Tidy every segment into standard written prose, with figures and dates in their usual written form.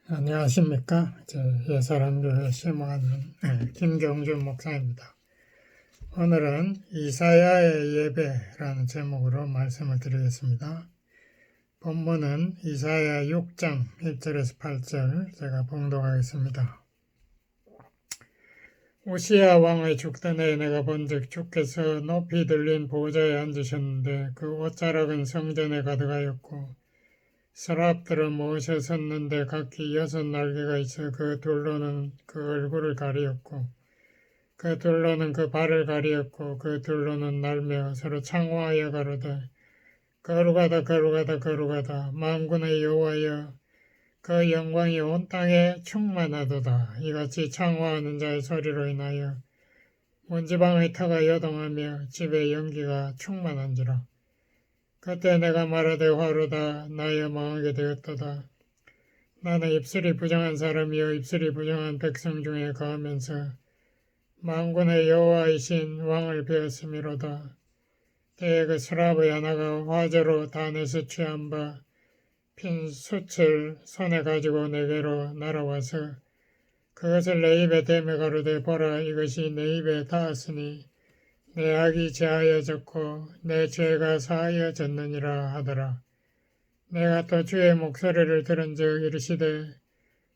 안녕하십니까. 예사람교회 심호하는 김경준 목사입니다. 오늘은 이사야의 예배라는 제목으로 말씀을 드리겠습니다. 본문은 이사야 6장 1절에서 8절 제가 봉독하겠습니다. 우시야 왕의 죽던 해에 내가 본즉 주께서 높이 들린 보좌에 앉으셨는데 그 옷자락은 성전에 가득하였고 서랍들은 모셔 섰는데 각기 6 날개가 있어 그 둘로는 그 얼굴을 가리었고 그 둘로는 그 발을 가리었고 그 둘로는 날며 서로 창호하여 가로되 거룩하다 거룩하다 거룩하다 만군의 여호와여 그 영광이 온 땅에 충만하도다. 이같이 창호하는 자의 소리로 인하여 문지방의 터가 여동하며 집의 연기가 충만한지라. 그때 내가 말하되 화로다 나여 망하게 되었도다. 나는 입술이 부정한 사람이여 입술이 부정한 백성 중에 거하면서 만군의 여호와이신 왕을 배웠음이로다. 때에 그 서랍의 하나가 화재로 단에서 취한 바 핀 숯을 손에 가지고 내게로 날아와서 그것을 내 입에 대며 가로되 보라 이것이 내 입에 닿았으니 내 악이 제하여졌고 내 죄가 사하여졌느니라 하더라. 내가 또 주의 목소리를 들은즉 이르시되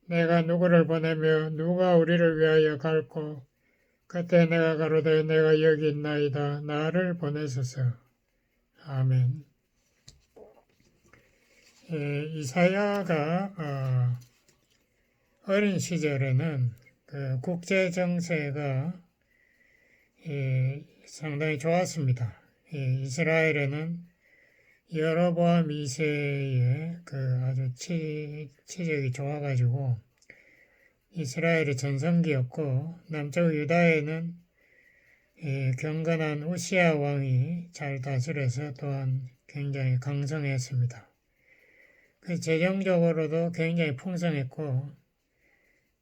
내가 누구를 보내며 누가 우리를 위하여 갈고 그때 내가 가로되 내가 여기 있나이다 나를 보내소서. 아멘. 이사야가 어린 시절에는 그 국제 정세가 상당히 좋았습니다. 이스라엘에는 여로보암 2세의 그 아주 치적이 좋아가지고 이스라엘의 전성기였고 남쪽 유다에는 경건한 우시야 왕이 잘 다스려서 또한 굉장히 강성했습니다. 그 재정적으로도 굉장히 풍성했고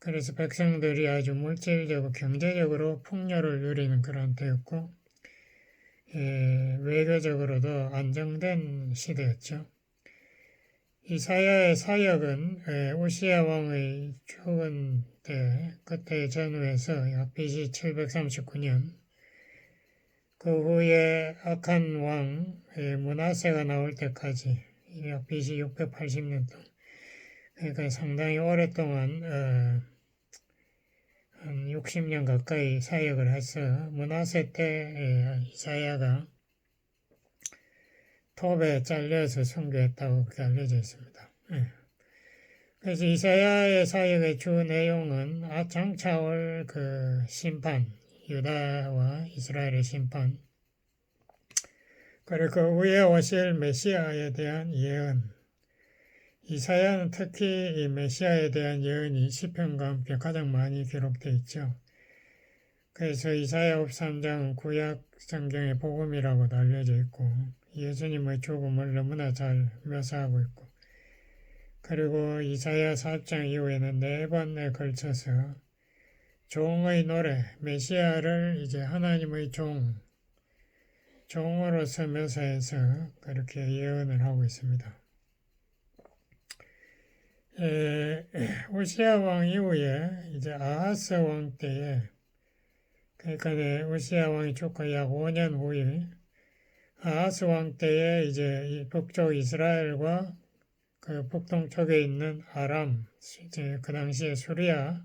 그래서 백성들이 아주 물질적으로 경제적으로 풍요를 누리는 그런 때였고 외교적으로도 안정된 시대였죠. 이사야의 사역은 우시야 왕의 죽은 때 그때 전후에서 약 BC 739년 그 후에 악한 왕 므낫세가 나올 때까지 약 BC 680년 동안 그러니까 상당히 오랫동안 한 60년 가까이 사역을 해서 므낫세 때 이사야가 톱에 잘려서 순교했다고 그렇게 알려져 있습니다. 그래서 이사야의 사역의 주 내용은 장차 올 그 심판, 유다와 이스라엘의 심판, 그리고 그 후에 오실 메시아에 대한 예언. 이사야는 특히 이 메시아에 대한 예언이 시편과 함께 가장 많이 기록되어 있죠. 그래서 이사야 53장은 구약 성경의 복음이라고도 알려져 있고 예수님의 죽음을 너무나 잘 묘사하고 있고 그리고 이사야 4장 이후에는 4번에 걸쳐서 종의 노래, 메시아를 이제 하나님의 종으로서 묘사해서 그렇게 예언을 하고 있습니다. 우시야 왕 이후에 이제 아하스 왕 때에 그러니까 우시야 왕이 죽고 약 5년 후에 아하스 왕 때에 이제 북쪽 이스라엘과 그 북동쪽에 있는 아람, 이제 그 당시에 수리아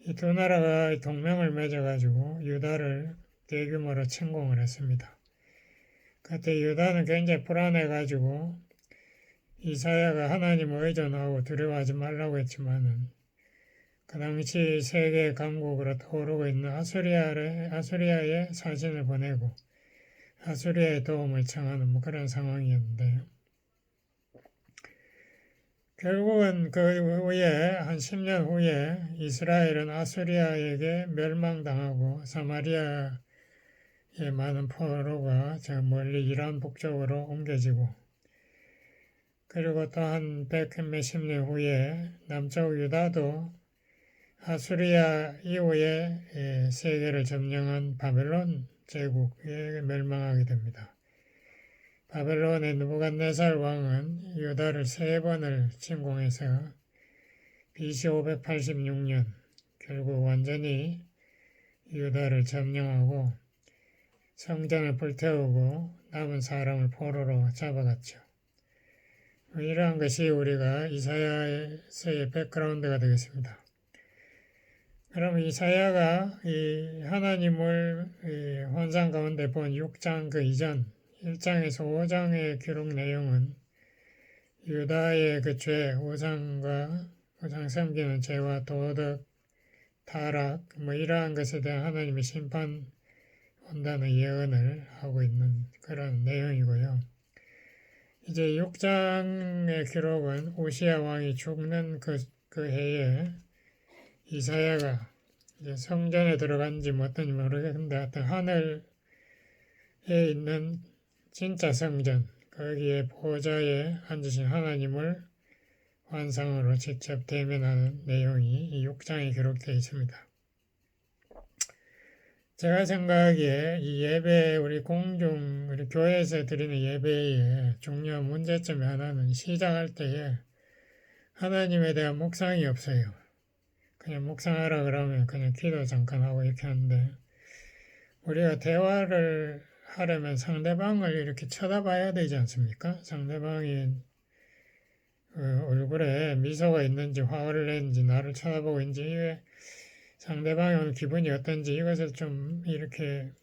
이 두 나라가 동맹을 맺어가지고 유다를 대규모로 침공을 했습니다. 그때 유다는 굉장히 불안해가지고 이사야가 하나님을 의존하고 두려워하지 말라고 했지만은 그 당시 세계 강국으로 떠오르고 있는 아수리아의 사신을 보내고 아수리아의 도움을 청하는 그런 상황이었는데 결국은 그 후에 한 10년 후에 이스라엘은 아수리아에게 멸망당하고 사마리아의 많은 포로가 저 멀리 이란 북쪽으로 옮겨지고 그리고 또 한 100몇십 년 후에 남쪽 유다도 아수리아 이후에 세계를 점령한 바벨론 제국에 멸망하게 됩니다. 바벨론의 느부갓네살 왕은 유다를 3번을 침공해서 BC 586년 결국 완전히 유다를 점령하고 성전을 불태우고 남은 사람을 포로로 잡아갔죠. 이러한 것이 우리가 이사야서의 백그라운드가 되겠습니다. 그럼 이사야가 이 하나님을 이 환상 가운데 본 6장 그 이전 1장에서 5장의 기록 내용은 유다의 그 죄, 우상 섬기는 죄와 도덕, 타락, 이러한 것에 대한 하나님의 심판 온다는 예언을 하고 있는 그런 내용이고요. 이제 6장의 기록은 우시야 왕이 죽는 그 해에 이사야가 이제 성전에 들어간지 어떤지 모르겠는데 하여튼 하늘에 있는 진짜 성전, 거기에 보좌에 앉으신 하나님을 환상으로 직접 대면하는 내용이 이 6장에 기록되어 있습니다. 제가 생각하기에 이 예배, 우리 교회에서 드리는 예배의 중요한 문제점의 하나는 시작할 때에 하나님에 대한 묵상이 없어요. 그냥 묵상하라 그러면 그냥 기도 잠깐 하고 이렇게 하는데 우리가 대화를 하려면 상대방을 이렇게 쳐다봐야 되지 않습니까? 상대방이 얼굴에 미소가 있는지 화를 냈는지 나를 쳐다보고 있는지 상대방의 오늘 기분이 어떤지 이것을 좀 이렇게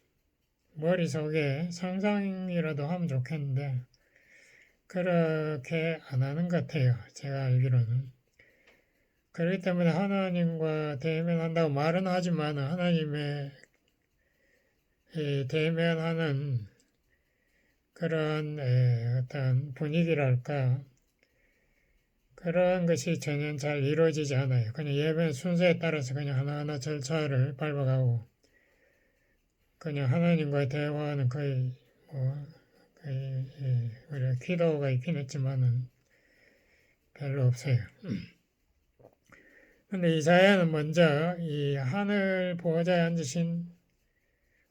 머릿속에 상상이라도 하면 좋겠는데 그렇게 안 하는 것 같아요. 제가 알기로는. 그렇기 때문에 하나님과 대면한다고 말은 하지만 하나님의 대면하는 그런 어떤 분위기랄까 그런 것이 전혀 잘 이루어지지 않아요. 그냥 예배 순서에 따라서 그냥 하나하나 절차를 밟아가고 그냥 하나님과의 대화는 거의 우리가 기도가 있긴 했지만은 별로 없어요. 근데 이사야는 먼저 이 하늘 보호자에 앉으신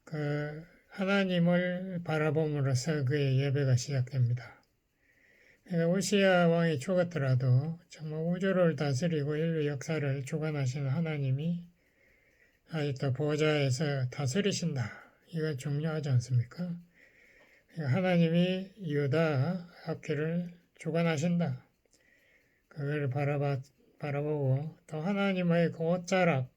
그 하나님을 바라봄으로써 그의 예배가 시작됩니다. 그러니까 우시야 왕이 죽었더라도 정말 우주를 다스리고 인류 역사를 주관하시는 하나님이 아직도 보좌에서 다스리신다. 이거 중요하지 않습니까? 그러니까 하나님이 유다 앞길을 주관하신다. 그걸 바라보고 또 하나님의 그 옷자락,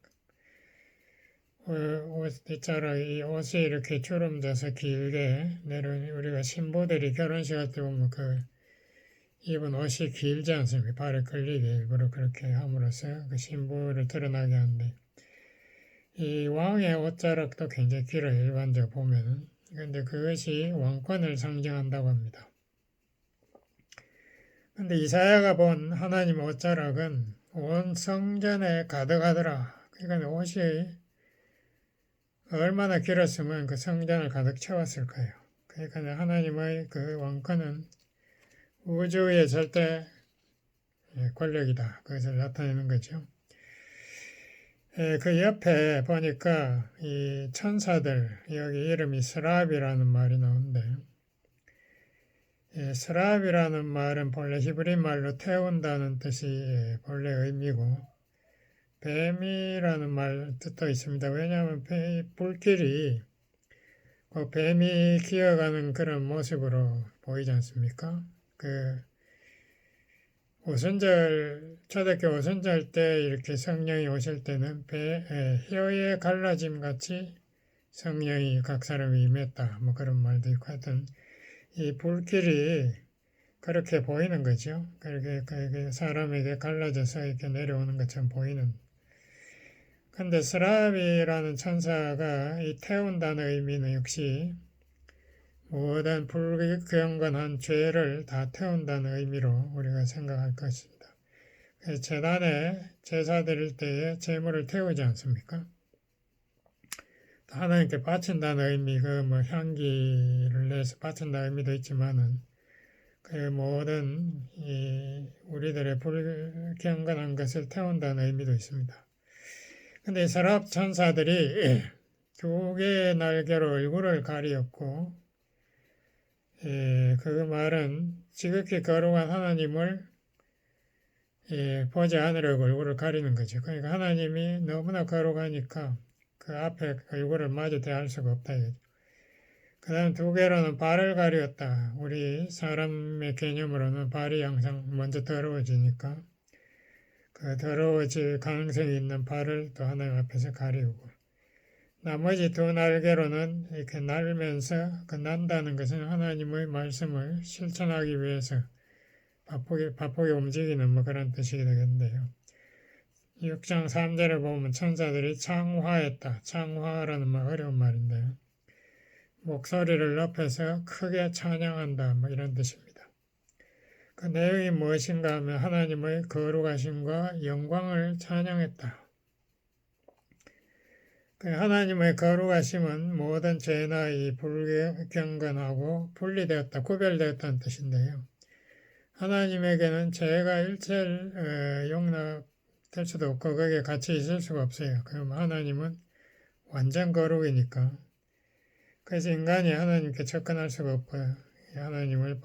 이 옷이 이렇게 주름져서 길게 내려오니 우리가 신부들이 결혼식 할 때 보면 그 입은 옷이 길지 않습니까? 발에 걸리게 일부러 그렇게 함으로써 그 신부를 드러나게 하는데 이 왕의 옷자락도 굉장히 길어요. 일반적으로 보면은. 그런데 그것이 왕권을 상징한다고 합니다. 근데 이사야가 본 하나님의 옷자락은 온 성전에 가득하더라. 그러니까 옷이 얼마나 길었으면 그 성전을 가득 채웠을 거예요. 그러니까 하나님의 그 왕권은 우주의 절대 권력이다. 그것을 나타내는 거죠. 그 옆에 보니까 이 천사들, 여기 이름이 스랍이라는 말이 나오는데, 스랍이라는 말은 본래 히브리 말로 태운다는 뜻이 본래 의미고, 뱀이라는 말 뜻도 있습니다. 왜냐하면 불길이 그 뱀이 기어가는 그런 모습으로 보이지 않습니까? 그 초대교 오순절 때 이렇게 성령이 오실 때는 혀에 갈라짐 같이 성령이 각 사람이 임했다. 그런 말도 있고 하여튼 이 불길이 그렇게 보이는 거죠. 그렇게 사람에게 갈라져서 이렇게 내려오는 것처럼 보이는. 근데 스랍이라는 천사가 이 태운다는 의미는 역시 모든 불경건한 죄를 다 태운다는 의미로 우리가 생각할 것입니다. 제단에 제사 드릴 때에 제물을 태우지 않습니까? 하나님께 바친다는 의미, 향기를 내서 바친다는 의미도 있지만은 그 모든 우리들의 불경건한 것을 태운다는 의미도 있습니다. 근데 서랍 천사들이 두 개의 날개로 얼굴을 가리었고, 그 말은 지극히 거룩한 하나님을 보지 않으려고 얼굴을 가리는 거죠. 그러니까 하나님이 너무나 거룩하니까 그 앞에 얼굴을 마주 대할 수가 없다 이거죠. 그 다음 두 개로는 발을 가리었다. 우리 사람의 개념으로는 발이 항상 먼저 더러워지니까 그 더러워질 가능성이 있는 발을 또 하나님 앞에서 가리우고, 나머지 두 날개로는 이렇게 날면서 그 난다는 것은 하나님의 말씀을 실천하기 위해서 바쁘게 움직이는 뭐 그런 뜻이 되겠는데요. 6장 3절을 보면 천사들이 창화했다. 창화라는 말 어려운 말인데요. 목소리를 높여서 크게 찬양한다. 뭐 이런 뜻입니다. 그 내용이 무엇인가 하면 하나님의 거룩하심과 영광을 찬양했다. 그 하나님의 거룩하심은 모든 죄나 이 불경건하고 분리되었다, 구별되었다는 뜻인데요. 하나님에게는 죄가 일체 용납될 수도 없고 거기에 같이 있을 수가 없어요. 그럼 하나님은 완전 거룩이니까. 그래서 인간이 하나님께 접근할 수가 없고요. 하나님을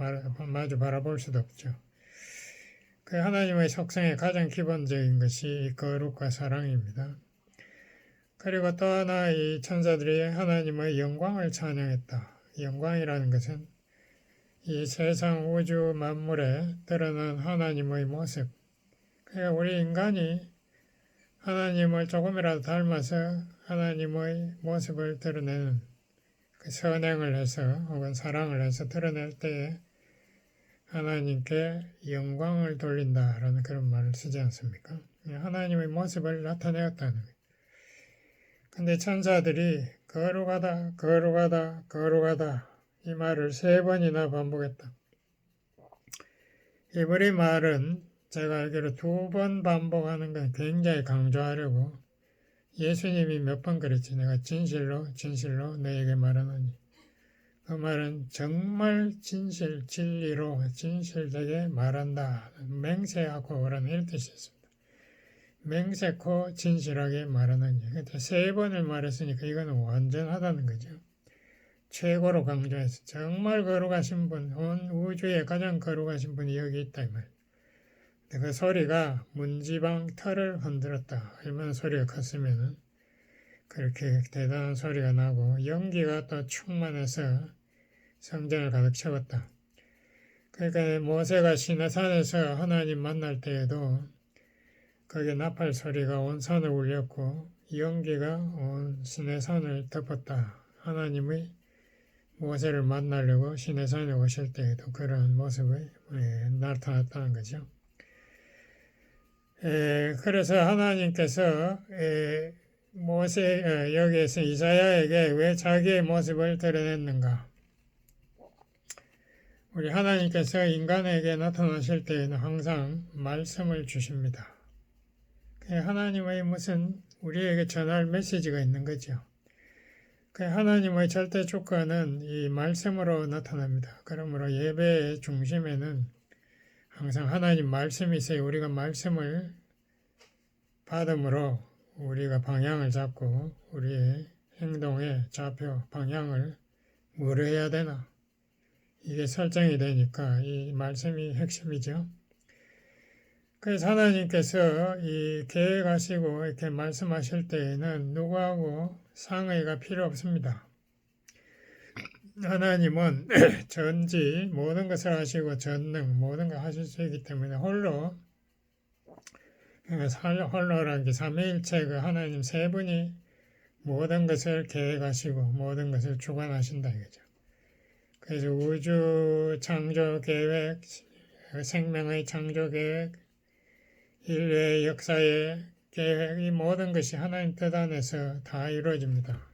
마주 바라볼 수도 없죠. 그 하나님의 속성의 가장 기본적인 것이 거룩과 사랑입니다. 그리고 또 하나 이 천사들이 하나님의 영광을 찬양했다. 영광이라는 것은 이 세상 우주 만물에 드러난 하나님의 모습. 그러니까 우리 인간이 하나님을 조금이라도 닮아서 하나님의 모습을 드러내는 그 선행을 해서 혹은 사랑을 해서 드러낼 때에 하나님께 영광을 돌린다라는 그런 말을 쓰지 않습니까? 하나님의 모습을 나타내었다는 거예요. 근데 천사들이 거룩하다, 거룩하다, 거룩하다 이 말을 3번이나 반복했다. 이브리 말은 제가 알기로 2번 반복하는 건 굉장히 강조하려고 예수님이 몇 번 그랬지. 내가 진실로 진실로 너에게 말하노니. 그 말은 정말 진리로 진실되게 말한다. 맹세하고 라는 이런 뜻이었습니다. 맹세코 진실하게 말하느니. 근데 3번을 말했으니까 이거는 완전하다는 거죠. 최고로 강조해서 정말 거룩하신 분, 온 우주에 가장 거룩하신 분이 여기 있다 이 말이에요. 그 소리가 문지방 털을 흔들었다. 얼마나 소리가 컸으면은 그렇게 대단한 소리가 나고 연기가 또 충만해서 성전을 가득 채웠다. 그러니까 모세가 시내산에서 하나님 만날 때에도 거기에 나팔 소리가 온 산을 울렸고 연기가 온 시내산을 덮었다. 하나님의 모세를 만나려고 시내산에 오실 때에도 그런 모습이 나타났다는 거죠. 그래서 하나님께서 여기에서 이사야에게 왜 자기의 모습을 드러냈는가? 우리 하나님께서 인간에게 나타나실 때에는 항상 말씀을 주십니다. 하나님의 무슨 우리에게 전할 메시지가 있는 거죠. 하나님의 절대 주권은 이 말씀으로 나타납니다. 그러므로 예배의 중심에는 항상 하나님 말씀이 있어요. 우리가 말씀을 받음으로 우리가 방향을 잡고 우리의 행동의 좌표 방향을 뭘 해야 되나 이게 설정이 되니까 이 말씀이 핵심이죠. 그래서 하나님께서 이 계획하시고 이렇게 말씀하실 때에는 누구하고 상의가 필요 없습니다. 하나님은 전지 모든 것을 하시고 전능 모든 걸 하실 수 있기 때문에 홀로라는 게 삼위일체 그 하나님 3분이 모든 것을 계획하시고 모든 것을 주관하신다 이거죠. 그래서 우주 창조 계획, 생명의 창조 계획, 인류의 역사의 계획, 이 모든 것이 하나님 뜻 안에서 다 이루어집니다.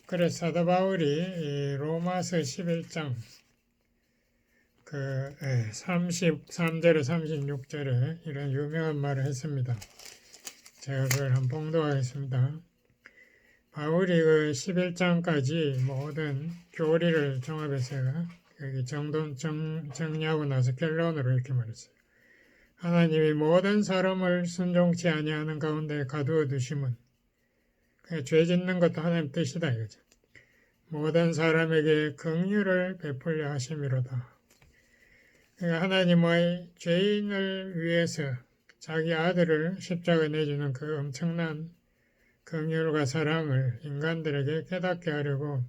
그래서 사도 바울이 로마서 11장 33절에 36절에 이런 유명한 말을 했습니다. 제가 그걸 한번 봉독하겠습니다. 바울이 그 11장까지 모든 교리를 종합해서 여기 정리하고 나서 결론으로 이렇게 말했어요. 하나님이 모든 사람을 순종치 아니하는 가운데 가두어 두심은 죄 짓는 것도 하나님 뜻이다 이거죠. 모든 사람에게 긍휼을 베풀려 하심이로다. 하나님의 죄인을 위해서 자기 아들을 십자가에 내주는 그 엄청난 긍휼과 사랑을 인간들에게 깨닫게 하려고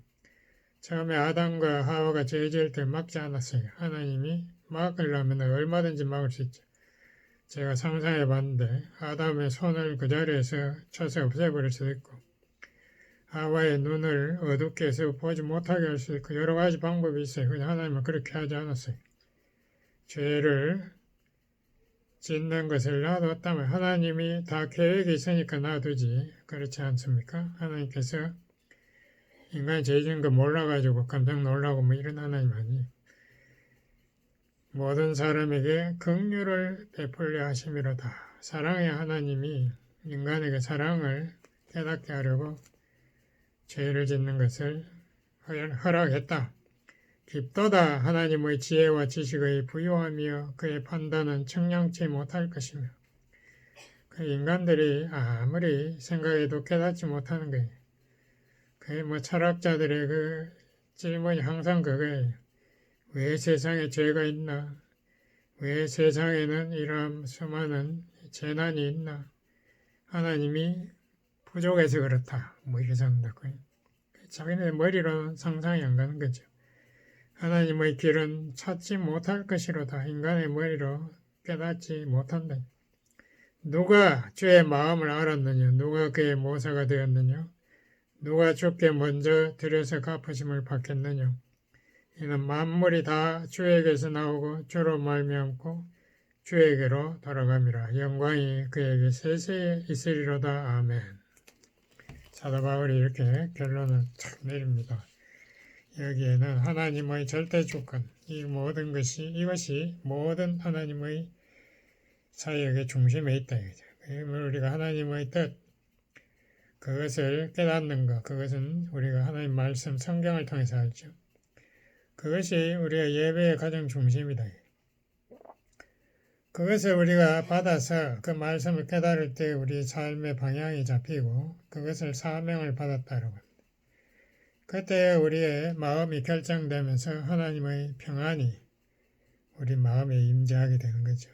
처음에 아담과 하와가 죄 지을 때 막지 않았어요. 하나님이 막으려면 얼마든지 막을 수 있죠. 제가 상상해 봤는데 아담의 손을 그 자리에서 쳐서 없애버릴 수도 있고 하와의 눈을 어둡게 해서 보지 못하게 할 수도 있고 여러 가지 방법이 있어요. 근데 하나님은 그렇게 하지 않았어요. 죄를 짓는 것을 놔뒀다면 하나님이 다 계획이 있으니까 놔두지 그렇지 않습니까? 하나님께서 인간이 죄 짓는 거 몰라가지고 깜짝 놀라고 뭐 이런 하나님 아니에요. 모든 사람에게 긍휼을 베풀려 하심이로다. 사랑의 하나님이 인간에게 사랑을 깨닫게 하려고 죄를 짓는 것을 허락했다. 깊도다 하나님의 지혜와 지식의 부요하며 그의 판단은 측량치 못할 것이며 그 인간들이 아무리 생각해도 깨닫지 못하는 거예요. 그 철학자들의 그 질문이 항상 그거예요. 왜 세상에 죄가 있나? 왜 세상에는 이러한 수많은 재난이 있나? 하나님이 부족해서 그렇다. 뭐 이렇게 생각한다고요. 자기네 머리로는 상상이 안 가는 거죠. 하나님의 길은 찾지 못할 것이로다. 인간의 머리로 깨닫지 못한다. 누가 죄의 마음을 알았느냐? 누가 그의 모사가 되었느냐? 누가 주께 먼저 들여서 갚으심을 받겠느냐? 이는 만물이 다 주에게서 나오고 주로 말미암고 주에게로 돌아감이라. 영광이 그에게 세세에 있으리로다. 아멘. 사도 바울이 이렇게 결론을 탁 내립니다. 여기에는 하나님의 절대 주권, 이 모든 것이 이것이 모든 하나님의 사역의 중심에 있다. 우리가 하나님의 뜻, 그것을 깨닫는 것, 그것은 우리가 하나님 말씀, 성경을 통해서 알죠. 그것이 우리가 예배의 가장 중심이다. 그것을 우리가 받아서 그 말씀을 깨달을 때 우리 삶의 방향이 잡히고 그것을 사명을 받았다고 합니다. 그때 우리의 마음이 결정되면서 하나님의 평안이 우리 마음에 임재하게 되는 거죠.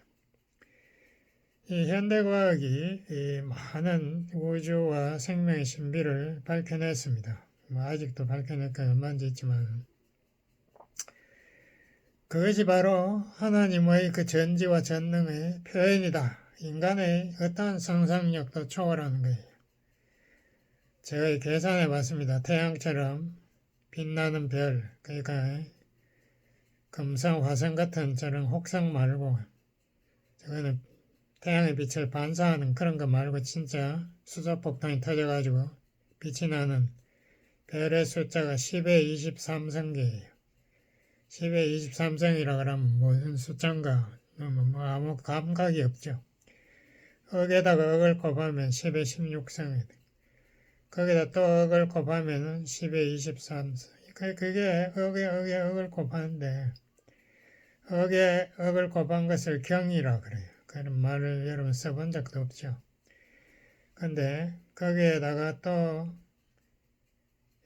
이 현대과학이 이 많은 우주와 생명의 신비를 밝혀냈습니다. 아직도 밝혀낼 건 얼마인지 있지만 그것이 바로 하나님의 그 전지와 전능의 표현이다. 인간의 어떠한 상상력도 초월하는 거예요. 제가 계산해 봤습니다. 태양처럼 빛나는 별, 그러니까 금성, 화성 같은 저런 혹성 말고 저거는 태양의 빛을 반사하는 그런 거 말고 진짜 수소폭탄이 터져가지고 빛이 나는 별의 숫자가 10의 23성계예요. 10의 23성이라 그러면 무슨 숫자인가 뭐 아무 감각이 없죠. 억에다가 억을 곱하면 10의 16성이 돼. 거기다 또 억을 곱하면 10의 23성. 그게 억에 억을 곱하는데 억에 억을 곱한 것을 경이라 그래요. 그런 말을 여러분 써본 적도 없죠. 근데 거기에다가 또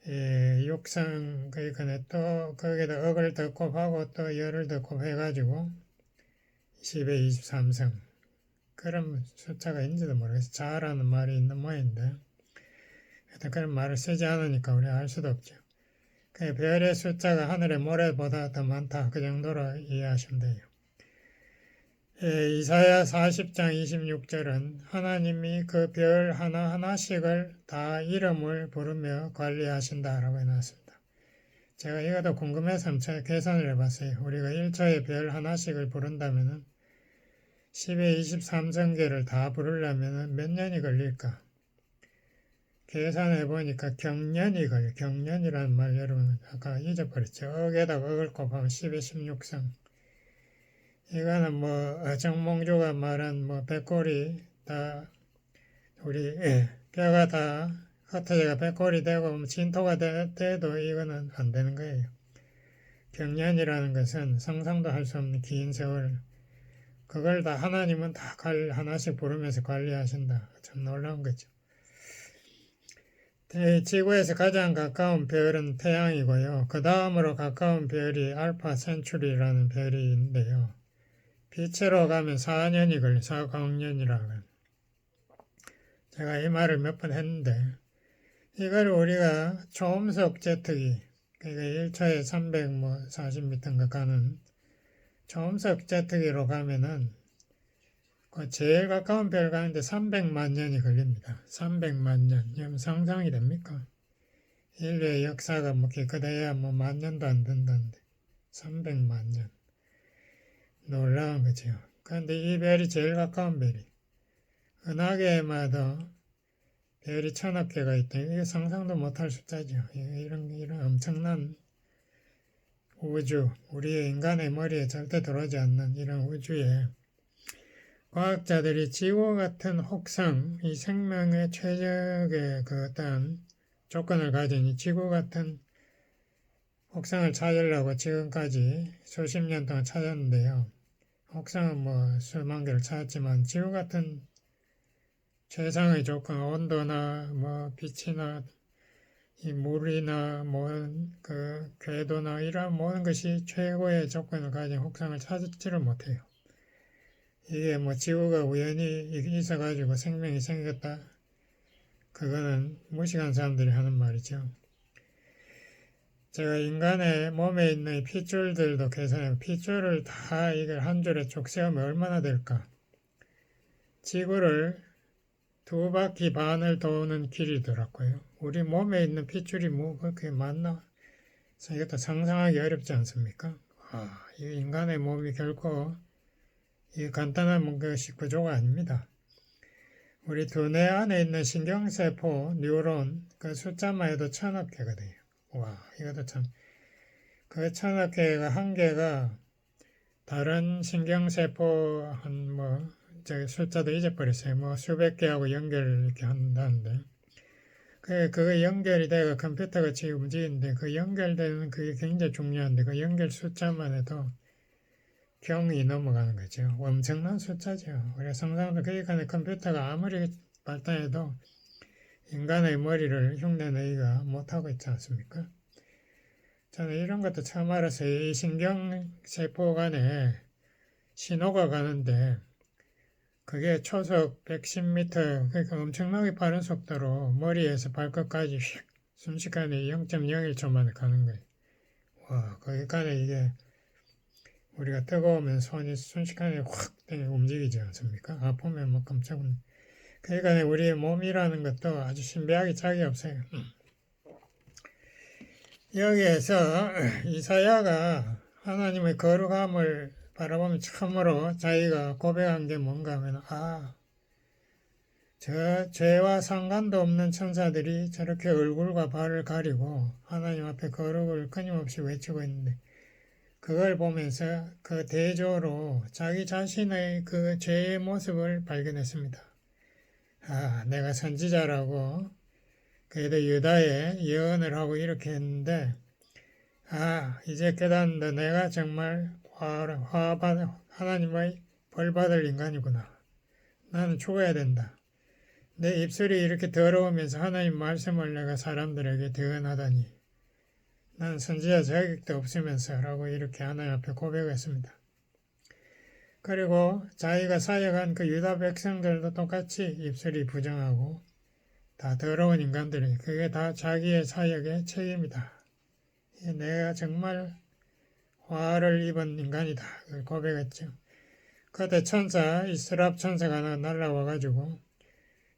육성 그러니까 또 거기에다 억을 더 곱하고 또 열을 더 곱해가지고 10의 23성 그런 숫자가 있는지도 모르겠어요. 자라는 말이 있는 모양인데 하여튼 그런 말을 쓰지 않으니까 우리가 알 수도 없죠. 그 별의 숫자가 하늘의 모래보다 더 많다. 그 정도로 이해하시면 돼요. 이사야 40장 26절은 하나님이 그 별 하나하나씩을 다 이름을 부르며 관리하신다라고 해놨습니다. 제가 이것도 궁금해서 한번 계산을 해봤어요. 우리가 1초에 별 하나씩을 부른다면 10의 23성계를 다 부르려면 몇 년이 걸릴까? 계산해 보니까 경년이 걸려. 경년이라는 말 여러분 아까 잊어버렸죠. 억에다가 억을 곱하면 10의 16성. 이거는 뭐 정몽주가 말한 뭐 백골이 다 우리 뼈가 다 흩어져가 백골이 되고 진토가 돼도 이거는 안 되는 거예요. 경년이라는 것은 상상도 할 수 없는 긴 세월. 그걸 다 하나님은 다 하나씩 부르면서 관리하신다. 참 놀라운 거죠. 지구에서 가장 가까운 별은 태양이고요. 그 다음으로 가까운 별이 알파 센츄리라는 별이 있는데요. 빛으로 가면 4년이 걸려. 4광년이라고. 제가 이 말을 몇 번 했는데 이걸 우리가 초음속 제트기 그러니까 1초에 340m인가 가는 초음속 제트기로 가면은 그 제일 가까운 별 가는데 300만 년이 걸립니다. 300만 년. 이건 상상이 됩니까? 인류의 역사가 뭐 기껏해야 뭐 만 년도 안 된다는데 300만 년. 놀라운 거죠. 그런데 이 별이 제일 가까운 별이 은하계마다 별이 1000억 개가 있다. 이게 상상도 못할 숫자죠. 이런 엄청난 우주, 우리의 인간의 머리에 절대 들어오지 않는 이런 우주에 과학자들이 지구 같은 혹성, 이 생명의 최적의 그 어떤 조건을 가진 이 지구 같은 혹성을 찾으려고 지금까지 수십 년 동안 찾았는데요. 혹성은 뭐 수만 개를 찾았지만 지구 같은 최상의 조건, 온도나 뭐 빛이나 이 물이나 그 궤도나 이런 모든 것이 최고의 조건을 가진 혹성을 찾지를 못해요. 이게 뭐 지구가 우연히 있어가지고 생명이 생겼다. 그거는 무식한 사람들이 하는 말이죠. 제가 인간의 몸에 있는 핏줄들도 계산해요. 핏줄을 다 이걸 한 줄에 쭉 세우면 얼마나 될까? 지구를 2바퀴 반을 도는 길이더라고요. 우리 몸에 있는 핏줄이 뭐 그렇게 많나? 이것도 상상하기 어렵지 않습니까? 이 인간의 몸이 결코 이 간단한 것이 구조가 아닙니다. 우리 두뇌 안에 있는 신경세포, 뉴런, 그 숫자만 해도 1000억 개가 돼요. 이것도 참. 그 1000억 개가 한 개가 다른 신경세포 숫자도 잊어버렸어요. 뭐 수백 개하고 연결을 이렇게 한다는데. 그거 연결이 돼가 컴퓨터 같이 움직이는데 그 연결되는 그게 굉장히 중요한데 그 연결 숫자만 해도 경이 넘어가는 거죠. 엄청난 숫자죠. 우리가 상상도 그러니까 컴퓨터가 아무리 발달해도 인간의 머리를 흉내내기가 못하고 있지 않습니까? 저는 이런 것도 처음 알았어요. 이 신경세포 간에 신호가 가는데 그게 초속 110m, 그러니까 엄청나게 빠른 속도로 머리에서 발끝까지 휙 순식간에 0.01초 만에 가는 거예요. 거기까지 이게 우리가 뜨거우면 손이 순식간에 확 움직이지 않습니까? 아프면 뭐 깜짝 놀라요. 그러니까 우리의 몸이라는 것도 아주 신비하게 짝이 없어요. 여기에서 이사야가 하나님의 거룩함을 바라보면 처음으로 자기가 고백한 게 뭔가 하면 저 죄와 상관도 없는 천사들이 저렇게 얼굴과 발을 가리고 하나님 앞에 거룩을 끊임없이 외치고 있는데 그걸 보면서 그 대조로 자기 자신의 그 죄의 모습을 발견했습니다. 내가 선지자라고 그래도 유다에 예언을 하고 이렇게 했는데 이제 깨닫는다. 내가 정말 하나님의 벌받을 인간이구나. 나는 죽어야 된다. 내 입술이 이렇게 더러우면서 하나님 말씀을 내가 사람들에게 대언하다니 난 선지자 자격도 없으면서 라고 이렇게 하나님 앞에 고백했습니다. 그리고 자기가 사역한 그 유다 백성들도 똑같이 입술이 부정하고 다 더러운 인간들이 그게 다 자기의 사역의 책임이다. 내가 정말 화를 입은 인간이다. 그걸 고백했죠. 그때 이스랍 천사가 하나 날라와가지고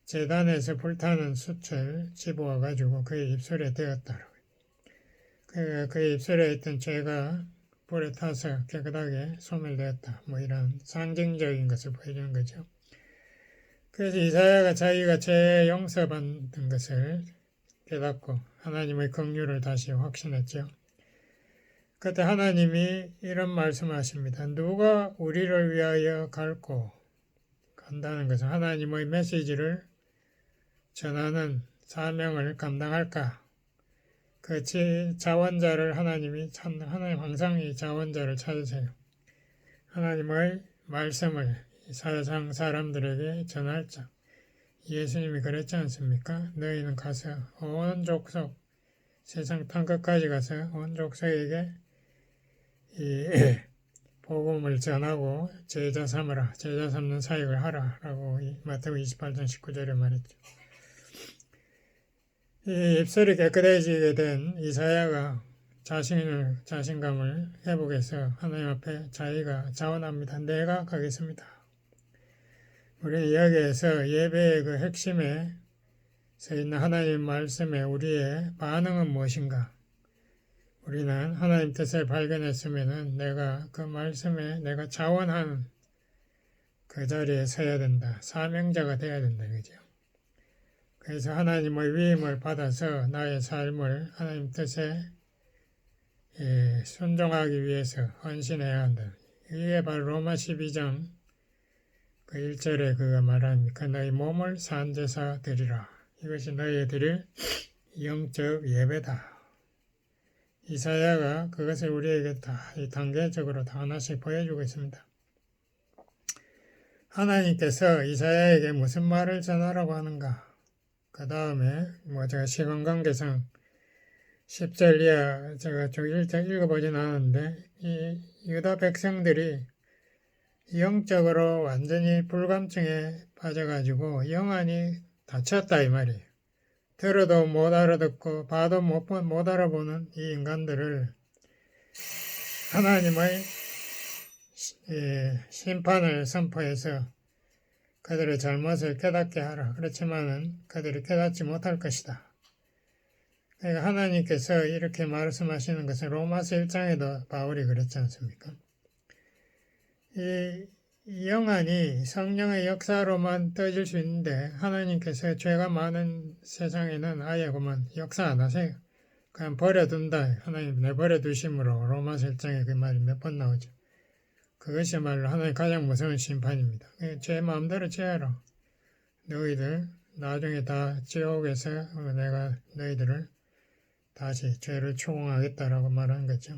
제단에서 불타는 숯을 집어와가지고 그의 입술에 대었다라고. 그의 입술에 있던 죄가 불에 타서 깨끗하게 소멸되었다. 뭐 이런 상징적인 것을 보여주는 거죠. 그래서 이사야가 자기가 죄 용서받는 것을 깨닫고 하나님의 긍휼을 다시 확신했죠. 그때 하나님이 이런 말씀을 하십니다. 누가 우리를 위하여 간다는 것은 하나님의 메시지를 전하는 사명을 감당할까? 그 자원자를 하나님 항상 이 자원자를 찾으세요. 하나님의 말씀을 세상 사람들에게 전할 자. 예수님이 그랬지 않습니까? 너희는 가서 온 족속, 세상 땅끝까지 가서 온 족속에게 복음을 전하고 제자 삼으라, 제자 삼는 사역을 하라 라고 마태복음 28장 19절에 말했죠. 이 입술이 깨끗해지게 된 이사야가 자신감을 회복해서 하나님 앞에 자기가 자원합니다. 내가 가겠습니다. 우리는 여기에서 예배의 그 핵심에 서 있는 하나님 말씀에 우리의 반응은 무엇인가? 우리는 하나님 뜻을 발견했으면은 내가 그 말씀에 내가 자원하는 그 자리에 서야 된다. 사명자가 되어야 된다. 그죠? 그래서 하나님의 위임을 받아서 나의 삶을 하나님 뜻에 순종하기 위해서 헌신해야 한다. 이게 바로 로마 12장 그 1절에 그가 말합니까? 너희 몸을 산제사 드리라. 이것이 너희의 드릴 영적 예배다. 이사야가 그것을 우리에게 다 단계적으로 다 하나씩 보여주고 있습니다. 하나님께서 이사야에게 무슨 말을 전하라고 하는가? 그 다음에 제가 시간 관계상 10절 이하 제가 좀 읽어보진 않았는데 이 유다 백성들이 영적으로 완전히 불감증에 빠져가지고 영안이 닫혔다 이 말이에요. 들어도 못 알아듣고 봐도 못 알아보는 이 인간들을 하나님의 심판을 선포해서 그들의 잘못을 깨닫게 하라. 그렇지만은 그들이 깨닫지 못할 것이다. 그러니까 하나님께서 이렇게 말씀하시는 것은 로마서 1장에도 바울이 그랬지 않습니까? 이 영안이 성령의 역사로만 떠질 수 있는데 하나님께서 죄가 많은 세상에는 아예 그만 역사 안 하세요. 그냥 버려둔다. 하나님 내버려 두심으로 로마서 1장에 그 말이 몇 번 나오죠. 그것이야말로 하나님 가장 무서운 심판입니다. 죄 마음대로 죄하라. 너희들 나중에 다 지옥에서 내가 너희들을 다시 죄를 추궁하겠다라고 말하는 거죠.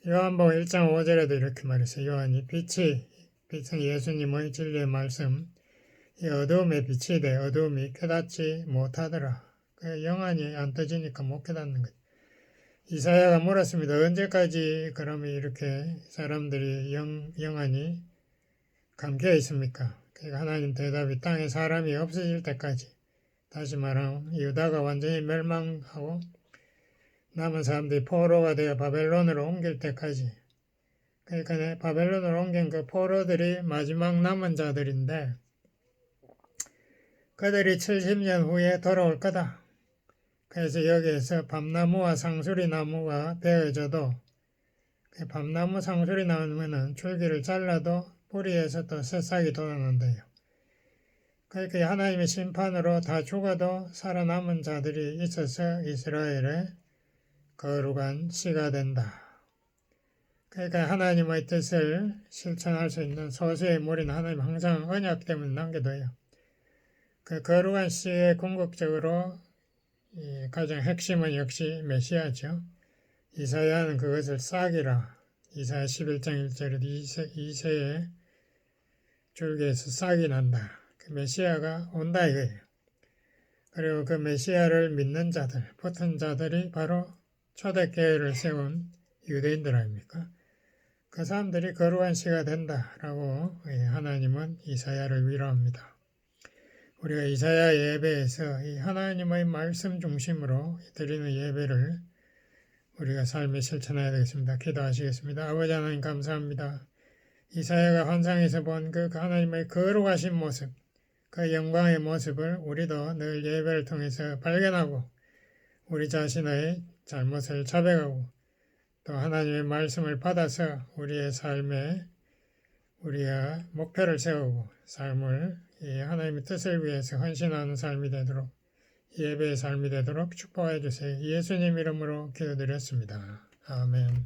요한복음 1장 5절에도 이렇게 말했어요. 요한이 빛은 예수님의 진리의 말씀, 이 어두움의 빛이 돼 어두움이 깨닫지 못하더라. 그 영안이 안 떠지니까 못 깨닫는 거죠. 이사야가 물었습니다. 언제까지 그러면 이렇게 사람들이 영안이 감겨 있습니까? 그러니까 하나님 대답이 땅에 사람이 없어질 때까지, 다시 말하면 유다가 완전히 멸망하고 남은 사람들이 포로가 되어 바벨론으로 옮길 때까지. 그러니까 바벨론으로 옮긴 그 포로들이 마지막 남은 자들인데 그들이 70년 후에 돌아올 거다. 그래서 여기에서 밤나무와 상수리 나무가 베어져도 밤나무 상수리 나무는 줄기를 잘라도 뿌리에서 또 새싹이 돋아난대요. 그러니까 하나님의 심판으로 다 죽어도 살아남은 자들이 있어서 이스라엘의 거룩한 씨가 된다. 그러니까 하나님의 뜻을 실천할 수 있는 소수의 무리는 하나님 항상 언약 때문에 남겨둬요. 그 거룩한 씨의 궁극적으로 가장 핵심은 역시 메시아죠. 이사야는 그것을 싹이라, 이사야 11장 1절에 이새의 줄기에서 싹이 난다. 그 메시아가 온다 이거예요. 그리고 그 메시아를 믿는 자들, 붙은 자들이 바로 초대교회를 세운 유대인들 아닙니까? 그 사람들이 거룩한 씨가 된다라고 하나님은 이사야를 위로합니다. 우리가 이사야 예배에서 이 하나님의 말씀 중심으로 드리는 예배를 우리가 삶에 실천해야 되겠습니다. 기도하시겠습니다. 아버지 하나님 감사합니다. 이사야가 환상에서 본 그 하나님의 거룩하신 모습, 그 영광의 모습을 우리도 늘 예배를 통해서 발견하고 우리 자신의 잘못을 자백하고 또 하나님의 말씀을 받아서 우리의 삶에 우리가 목표를 세우고 삶을 하나님의 뜻을 위해서 헌신하는 삶이 되도록 예배의 삶이 되도록 축복해 주세요. 예수님 이름으로 기도드렸습니다. 아멘.